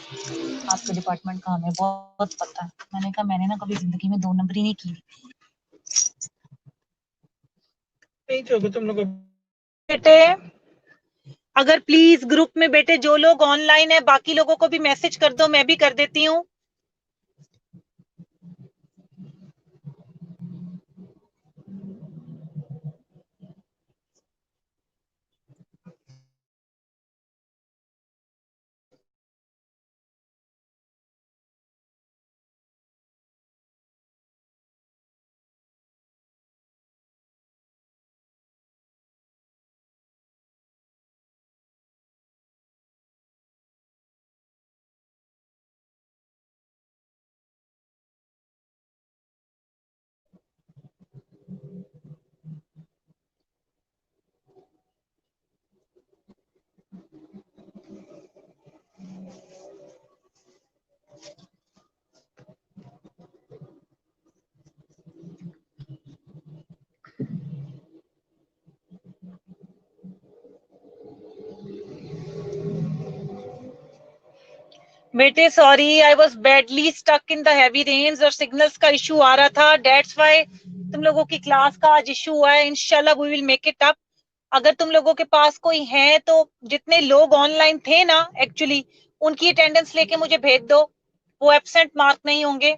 आपके डिपार्टमेंट का हमें बहुत पता है। मैंने कहा मैंने ना कभी जिंदगी में 2 नंबरी नहीं की। नहीं चोगे तुम लोग। बेटे अगर प्लीज ग्रुप में बेटे जो लोग ऑनलाइन है बाकी लोगों को भी मैसेज कर दो, मैं भी कर देती हूँ। बेटे sorry, I was badly stuck in the heavy rains और सिग्नल्स का इशू आ रहा था, डेट्स वाई तुम लोगों की क्लास का आज इशू हुआ है। इंशाल्लाह we will make it up. अगर तुम लोगों के पास कोई है तो जितने लोग ऑनलाइन थे ना एक्चुअली उनकी अटेंडेंस लेके मुझे भेज दो, वो एब्सेंट मार्क नहीं होंगे।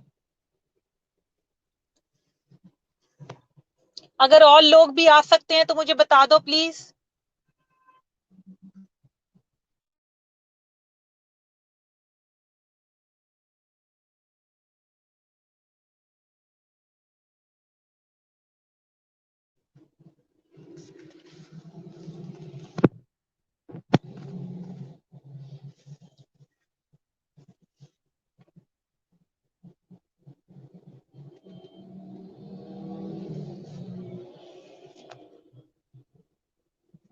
अगर और लोग भी आ सकते हैं तो मुझे बता दो प्लीज।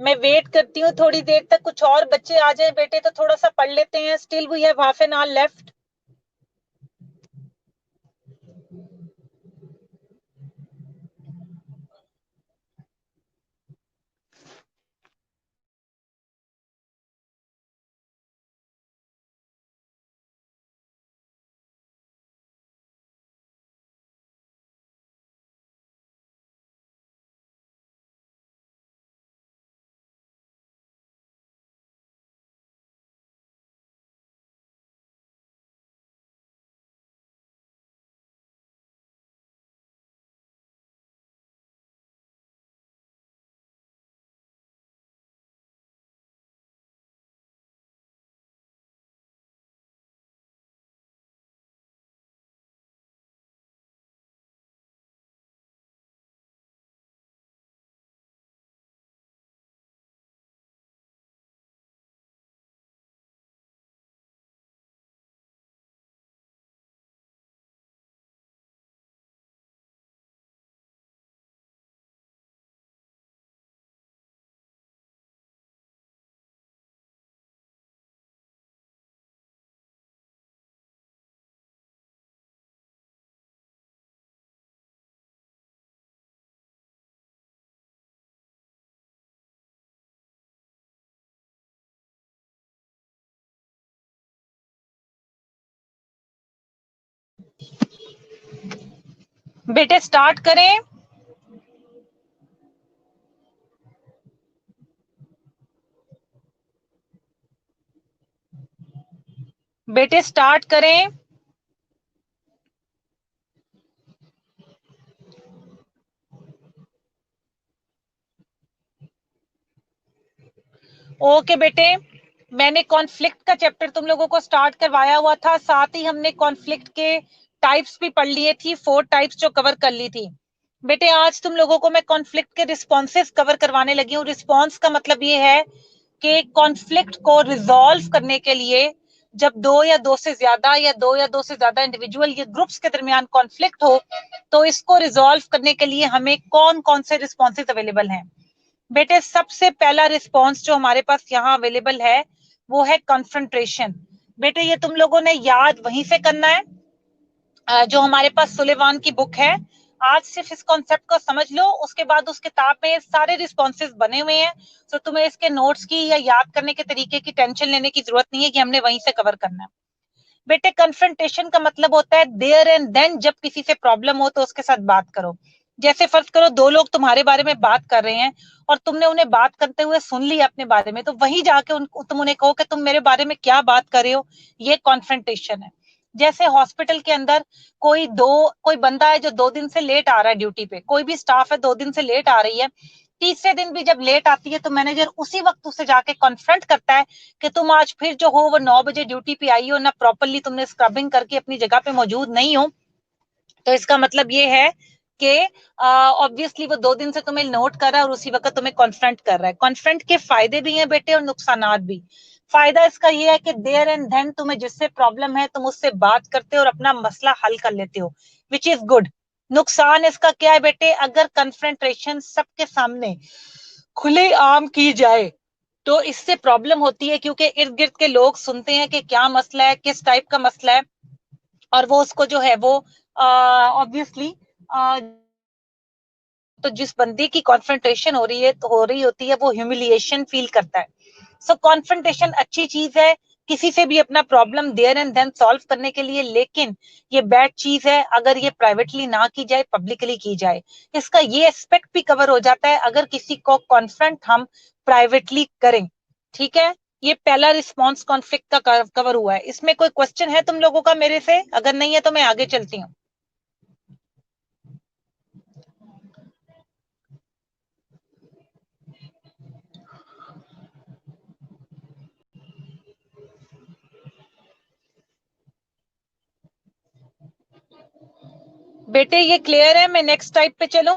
मैं वेट करती हूँ थोड़ी देर तक, कुछ और बच्चे आ जाए बेटे तो थोड़ा सा पढ़ लेते हैं। Still we have half an hour left. बेटे स्टार्ट करें। बेटे स्टार्ट करें। ओके बेटे, मैंने कॉन्फ्लिक्ट का चैप्टर तुम लोगों को स्टार्ट करवाया हुआ था, साथ ही हमने कॉन्फ्लिक्ट के टाइप्स भी पढ़ लिए थी, 4 टाइप्स जो कवर कर ली थी। बेटे आज तुम लोगों को मैं कॉन्फ्लिक्ट के रिस्पॉन्सेस कवर करवाने लगी हूँ। रिस्पॉन्स का मतलब ये है कि कॉन्फ्लिक्ट को रिजॉल्व करने के लिए जब 2 या 2 से ज्यादा या 2 या 2 से ज्यादा इंडिविजुअल या ग्रुप्स के दरमियान कॉन्फ्लिक्ट हो तो इसको रिजॉल्व करने के लिए हमें कौन कौन से रिस्पॉन्सेस अवेलेबल हैं। बेटे सबसे पहला रिस्पॉन्स जो हमारे पास यहाँ अवेलेबल है वो है कॉन्फ्रंट्रेशन। बेटे ये तुम लोगों ने याद वहीं से करना है जो हमारे पास सुलेमान की बुक है। आज सिर्फ इस कॉन्सेप्ट को समझ लो, उसके बाद उस किताब में सारे रिस्पॉन्सेज बने हुए हैं, तो तुम्हें इसके नोट्स की या याद करने के तरीके की टेंशन लेने की जरूरत नहीं है कि हमने वहीं से कवर करना है। बेटे कन्फ्रंटेशन का मतलब होता है देयर एंड देन, जब किसी से प्रॉब्लम हो तो उसके साथ बात करो। जैसे फर्ज करो दो लोग तुम्हारे बारे में बात कर रहे हैं और तुमने उन्हें बात करते हुए सुन लिया अपने बारे में, तो वहीं जाके तुम उन्हें कहो कि तुम मेरे बारे में क्या बात कर रहे हो, ये कॉन्फ्रंटेशन है। जैसे हॉस्पिटल के अंदर कोई बंदा है जो 2 दिन से लेट आ रहा है ड्यूटी पे, कोई भी स्टाफ है 2 दिन से लेट आ रही है, तीसरे दिन भी जब लेट आती है तो मैनेजर उसी वक्त उसे जाके कॉन्फ्रंट करता है कि तुम आज फिर जो हो वो 9 बजे ड्यूटी पे आई हो ना, प्रॉपरली तुमने स्क्रबिंग करके अपनी जगह पे मौजूद नहीं हो। तो इसका मतलब ये है कि ऑब्वियसली वो 2 दिन से तुम्हें नोट कर रहा है और उसी वक्त तुम्हें कॉन्फ्रंट कर रहा है। कॉन्फ्रंट के फायदे भी हैं बेटे और नुकसानात भी। फायदा इसका ये है कि देयर एंड देन तुम्हें जिससे प्रॉब्लम है तुम उससे बात करते हो और अपना मसला हल कर लेते हो, विच इज गुड। नुकसान इसका क्या है बेटे, अगर कन्फ्रंटेशन सबके सामने खुले आम की जाए तो इससे प्रॉब्लम होती है, क्योंकि इर्द गिर्द के लोग सुनते हैं कि क्या मसला है, किस टाइप का मसला है, और वो उसको जो है वो ऑब्वियसली तो जिस बंदे की कॉन्फ्रंटेशन हो रही होती है वो ह्यूमिलिएशन फील करता है। सो कॉन्फ्रंटेशन अच्छी चीज है किसी से भी अपना problem there and then solve करने के लिए, लेकिन ये बैड चीज है अगर ये प्राइवेटली ना की जाए, पब्लिकली की जाए। इसका ये एस्पेक्ट भी कवर हो जाता है अगर किसी को कॉन्फ्रंट हम प्राइवेटली करें। ठीक है, ये पहला रिस्पॉन्स कॉन्फ्लिक्ट का कवर हुआ है। इसमें कोई क्वेश्चन है तुम लोगों का मेरे से? अगर नहीं है तो मैं आगे चलती हूँ। बेटे ये क्लियर है? मैं नेक्स्ट टाइप पे चलूं?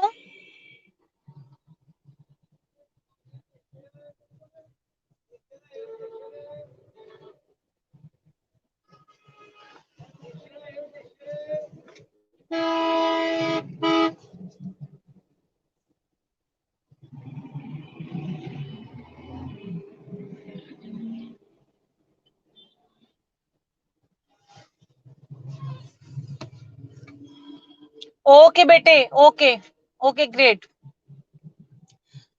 ओके बेटे, ओके ओके ग्रेट।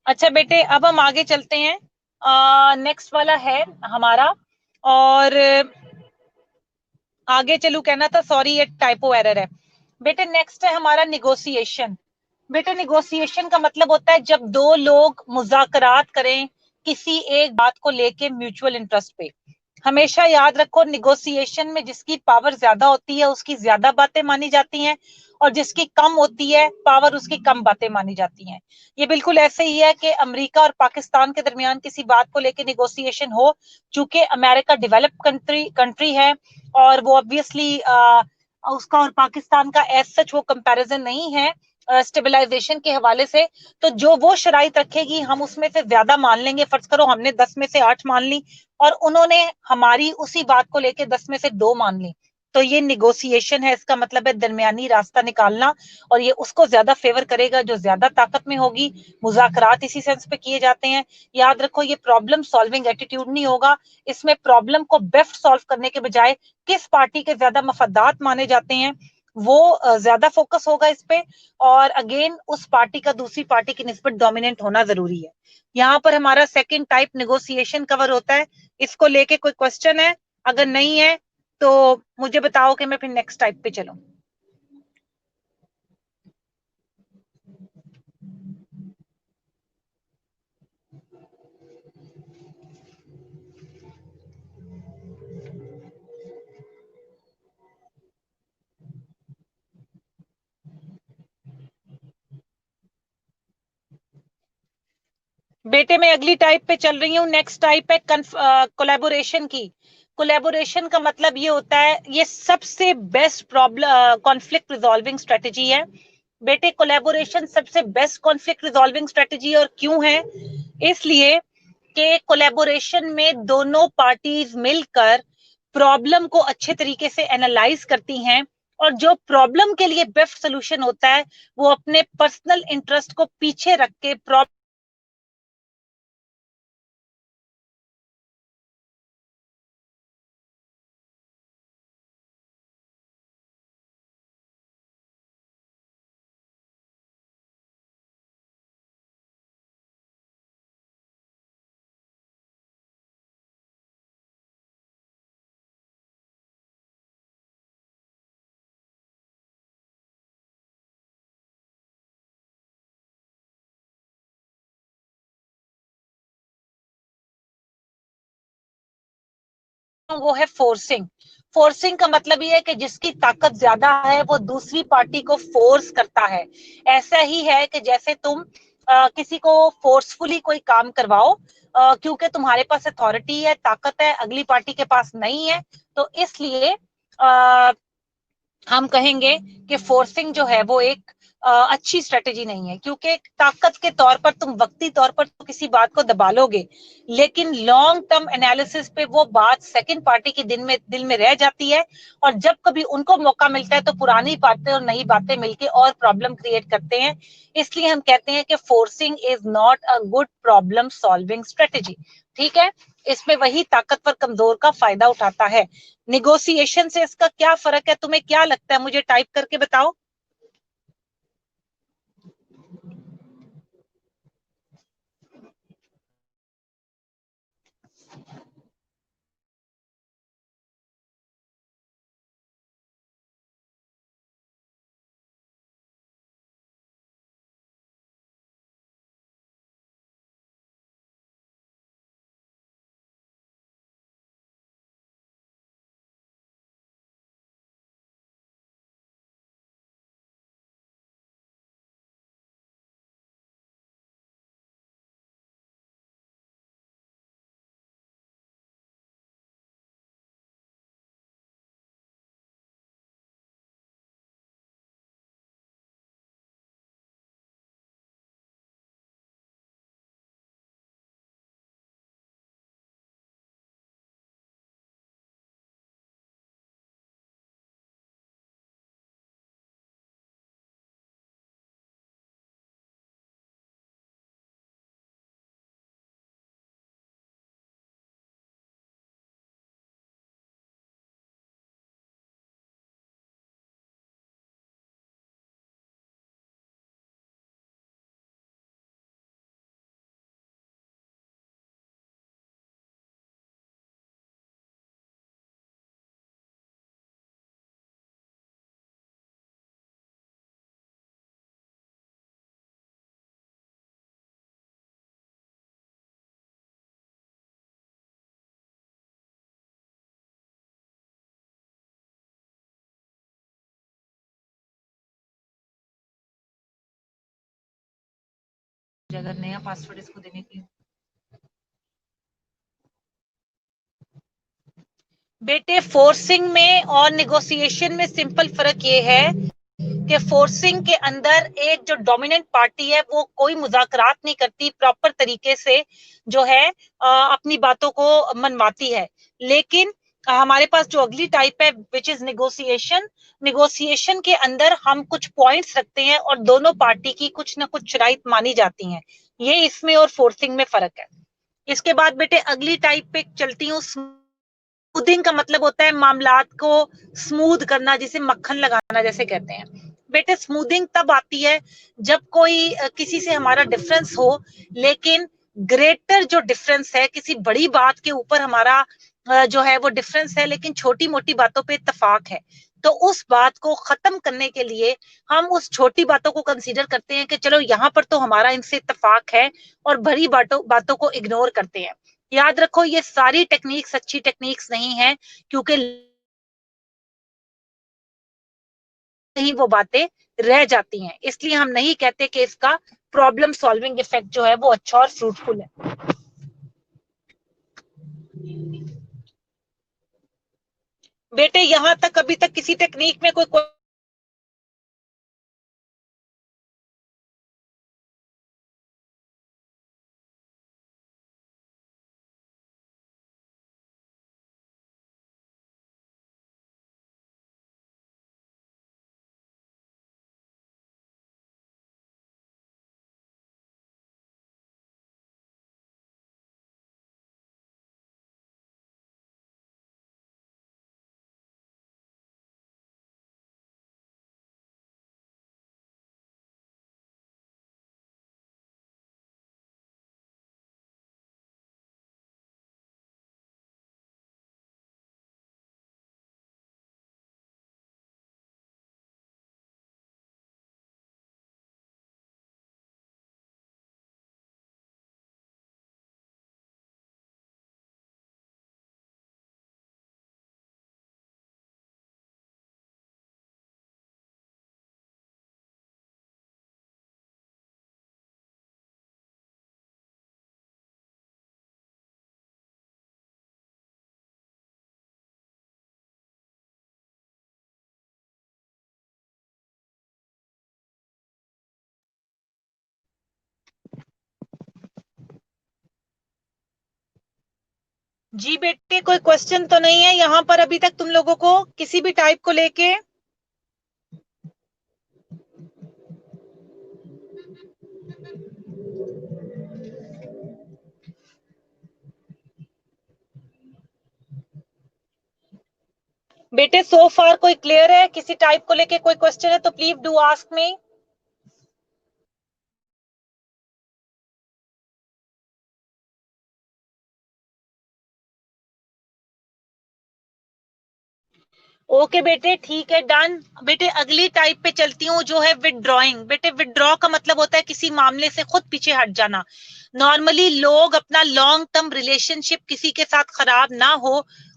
अच्छा बेटे अब हम आगे चलते हैं। नेक्स्ट वाला है हमारा, और आगे चलू कहना था, सॉरी ये टाइपो एरर है। बेटे नेक्स्ट है हमारा निगोसिएशन। बेटे निगोसिएशन का मतलब होता है जब दो लोग मुज़ाकरात करें किसी एक बात को लेके म्यूचुअल इंटरेस्ट पे। हमेशा याद रखो निगोसिएशन में जिसकी पावर ज्यादा होती है उसकी ज्यादा बातें मानी जाती हैं, और जिसकी कम होती है पावर उसकी कम बातें मानी जाती हैं। ये बिल्कुल ऐसे ही है कि अमेरिका और पाकिस्तान के दरमियान किसी बात को लेकर निगोसिएशन हो, चूंकि अमेरिका डेवलप्ड कंट्री है और वो ऑब्वियसली उसका और पाकिस्तान का एज सच वो कंपैरिजन नहीं है स्टेबलाइजेशन के हवाले से। तो जो वो शराइत रखेगी हम उसमें से ज्यादा मान लेंगे। फर्ज करो हमने 10 में से 8 मान ली और उन्होंने हमारी उसी बात को लेके 10 में से 2 मान ली, तो ये निगोसिएशन है। इसका मतलब है दरमियानी रास्ता निकालना, और ये उसको ज्यादा फेवर करेगा जो ज्यादा ताकत में होगी। मुज़ाकरात इसी सेंस पे किए जाते हैं। याद रखो ये प्रॉब्लम सॉल्विंग एटीट्यूड नहीं होगा, इसमें प्रॉब्लम को बेस्ट सॉल्व करने के बजाय किस पार्टी के ज्यादा मफादात माने जाते हैं वो ज्यादा फोकस होगा इस पे, और अगेन उस पार्टी का दूसरी पार्टी की निस्बत डोमिनेंट होना जरूरी है। यहाँ पर हमारा सेकंड टाइप निगोसिएशन कवर होता है। इसको लेके कोई क्वेश्चन है? अगर नहीं है तो मुझे बताओ कि मैं फिर नेक्स्ट टाइप पे चलूं। बेटे मैं अगली टाइप पे चल रही हूँ। नेक्स्ट टाइप है कोलैबोरेशन की। कोलैबोरेशन का मतलब ये होता है, ये सबसे best problem conflict resolving strategy है। बेटे कोलैबोरेशन सबसे बेस्ट कॉन्फ्लिक्ट रिजॉल्विंग स्ट्रेटेजी और क्यों है? इसलिए कि कोलैबोरेशन में दोनों पार्टीज मिलकर प्रॉब्लम को अच्छे तरीके से एनालाइज करती हैं, और जो प्रॉब्लम के लिए बेस्ट सोल्यूशन होता है वो अपने पर्सनल इंटरेस्ट को पीछे रख के प्रॉब्लम वो है फोर्सिंग। फोर्सिंग का मतलब ये है कि जिसकी ताकत ज्यादा है वो दूसरी पार्टी को फोर्स करता है। ऐसा ही है कि जैसे तुम किसी को फोर्सफुली कोई काम करवाओ, क्योंकि तुम्हारे पास अथॉरिटी है, ताकत है, अगली पार्टी के पास नहीं है, तो इसलिए हम कहेंगे कि फोर्सिंग जो है वो एक अच्छी स्ट्रेटेजी नहीं है, क्योंकि ताकत के तौर पर तुम वक्ती तौर पर तो किसी बात को दबा लोगे, लेकिन लॉन्ग टर्म एनालिसिस पे वो बात सेकंड पार्टी के दिल में रह जाती है, और जब कभी उनको मौका मिलता है तो पुरानी बातें और नई बातें मिलके और प्रॉब्लम क्रिएट करते हैं। इसलिए हम कहते हैं कि forcing is not a good problem solving strategy. ठीक है, इसमें वही ताकतवर कमजोर का फायदा उठाता है। निगोशिएशन से इसका क्या फर्क है, तुम्हें क्या लगता है, मुझे टाइप करके बताओ। अगर नया पासवर्ड इसको देने की, बेटे फोर्सिंग में और निगोशिएशन में सिंपल फर्क ये है कि फोर्सिंग के अंदर एक जो डोमिनेंट पार्टी है वो कोई मुज़ाकरात नहीं करती, प्रॉपर तरीके से जो है अपनी बातों को मनवाती है। लेकिन हमारे पास जो अगली टाइप है विच इज निगोशिएशन, निगोशिएशन के अंदर हम कुछ पॉइंट्स रखते हैं और दोनों पार्टी की कुछ ना कुछ राइट मानी जाती हैं। ये इसमें और फोर्सिंग में फर्क है। इसके बाद बेटे अगली टाइप पे चलती हूँ। स्मूथिंग का मतलब होता है मामलात को स्मूथ करना, जिसे मक्खन लगाना जैसे कहते हैं। बेटे स्मूथिंग तब आती है जब कोई किसी से हमारा डिफरेंस हो, लेकिन ग्रेटर जो डिफरेंस है, किसी बड़ी बात के ऊपर हमारा जो है वो डिफरेंस है, लेकिन छोटी मोटी बातों पे इत्तेफाक है, तो उस बात को खत्म करने के लिए हम उस छोटी बातों को कंसीडर करते हैं कि चलो यहाँ पर तो हमारा इनसे इत्तेफाक है, और बड़ी बातों को इग्नोर करते हैं। याद रखो ये सारी टेक्निक्स अच्छी टेक्निक्स नहीं है, क्योंकि ही वो बातें रह जाती हैं। इसलिए हम नहीं कहते कि इसका प्रॉब्लम सॉल्विंग इफेक्ट जो है वो अच्छा और फ्रूटफुल है। बेटे यहां तक अभी तक किसी टेक्निक में कोई जी बेटे, कोई क्वेश्चन तो नहीं है यहाँ पर अभी तक तुम लोगों को किसी भी टाइप को लेके? बेटे सो फार कोई क्लियर है? किसी टाइप को लेके कोई क्वेश्चन है तो please do ask me. Okay बेटे, ठीक है, डन। बेटे अगली टाइप पे चलती हूँ जो है विदड्रॉइंग। बेटे विदड्रॉ का मतलब होता है किसी मामले से खुद पीछे हट जाना। नॉर्मली लोग अपना लॉन्ग टर्म रिलेशनशिप किसी के साथ खराब ना हो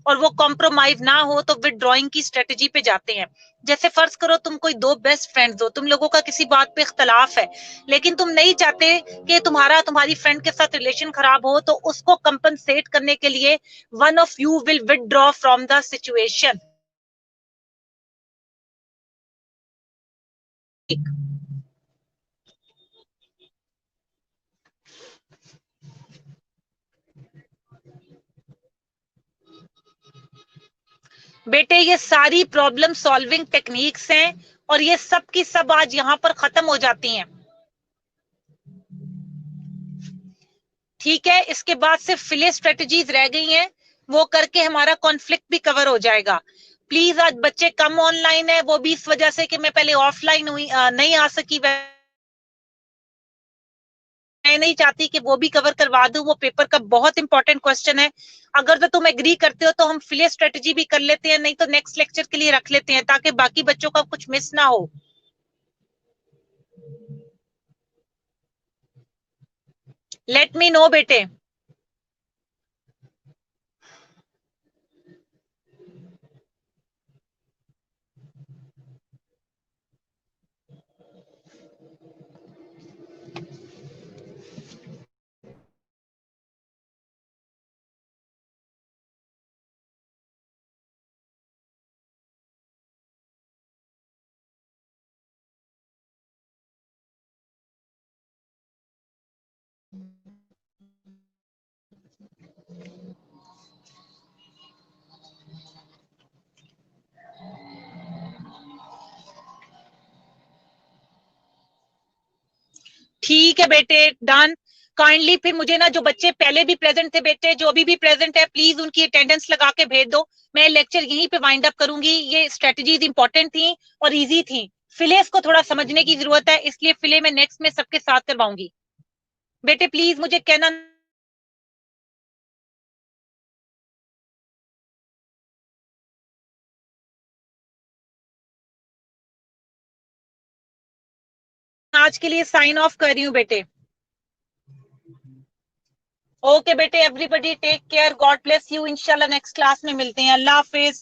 और वो कॉम्प्रोमाइज ना हो तो विदड्रॉइंग की स्ट्रेटेजी पे जाते हैं। जैसे फर्ज करो तुम कोई दो बेस्ट फ्रेंड्स हो, तुम लोगों का किसी बात पे इख्तलाफ है, लेकिन तुम नहीं चाहते कि तुम्हारी फ्रेंड के साथ रिलेशन खराब हो, तो उसको कंपनसेट करने के लिए one of you will withdraw from the situation. बेटे ये सारी प्रॉब्लम सॉल्विंग टेक्निक्स हैं और ये सब की सब आज यहाँ पर खत्म हो जाती हैं। ठीक है, इसके बाद सिर्फ फिले स्ट्रेटजीज रह गई हैं, वो करके हमारा कॉन्फ्लिक्ट भी कवर हो जाएगा। प्लीज, आज बच्चे कम ऑनलाइन है, वो भी इस वजह से कि मैं पहले ऑफलाइन हुई, नहीं आ सकी। मैं नहीं चाहती कि वो भी कवर करवा दूं, वो पेपर का बहुत इंपॉर्टेंट क्वेश्चन है। अगर तो तुम एग्री करते हो तो हम फिले स्ट्रेटजी भी कर लेते हैं, नहीं तो नेक्स्ट लेक्चर के लिए रख लेते हैं ताकि बाकी बच्चों का कुछ मिस ना हो। लेट मी नो बेटे। ठीक है बेटे, डन। काइंडली फिर मुझे ना, जो बच्चे पहले भी प्रेजेंट थे बेटे, जो अभी भी प्रेजेंट है, प्लीज उनकी अटेंडेंस लगा के भेज दो। मैं लेक्चर यहीं पे वाइंड अप करूंगी। ये स्ट्रेटजीज इंपॉर्टेंट थी और इजी थी। फिलेस को थोड़ा समझने की जरूरत है, इसलिए फिले में नेक्स्ट में सबके साथ करवाऊंगी। बेटे प्लीज मुझे कहना आज के लिए साइन ऑफ कर रही हूँ बेटे। ओके बेटे, everybody take care, God bless you. इंशाल्लाह नेक्स्ट क्लास में मिलते हैं। अल्लाह हाफिज।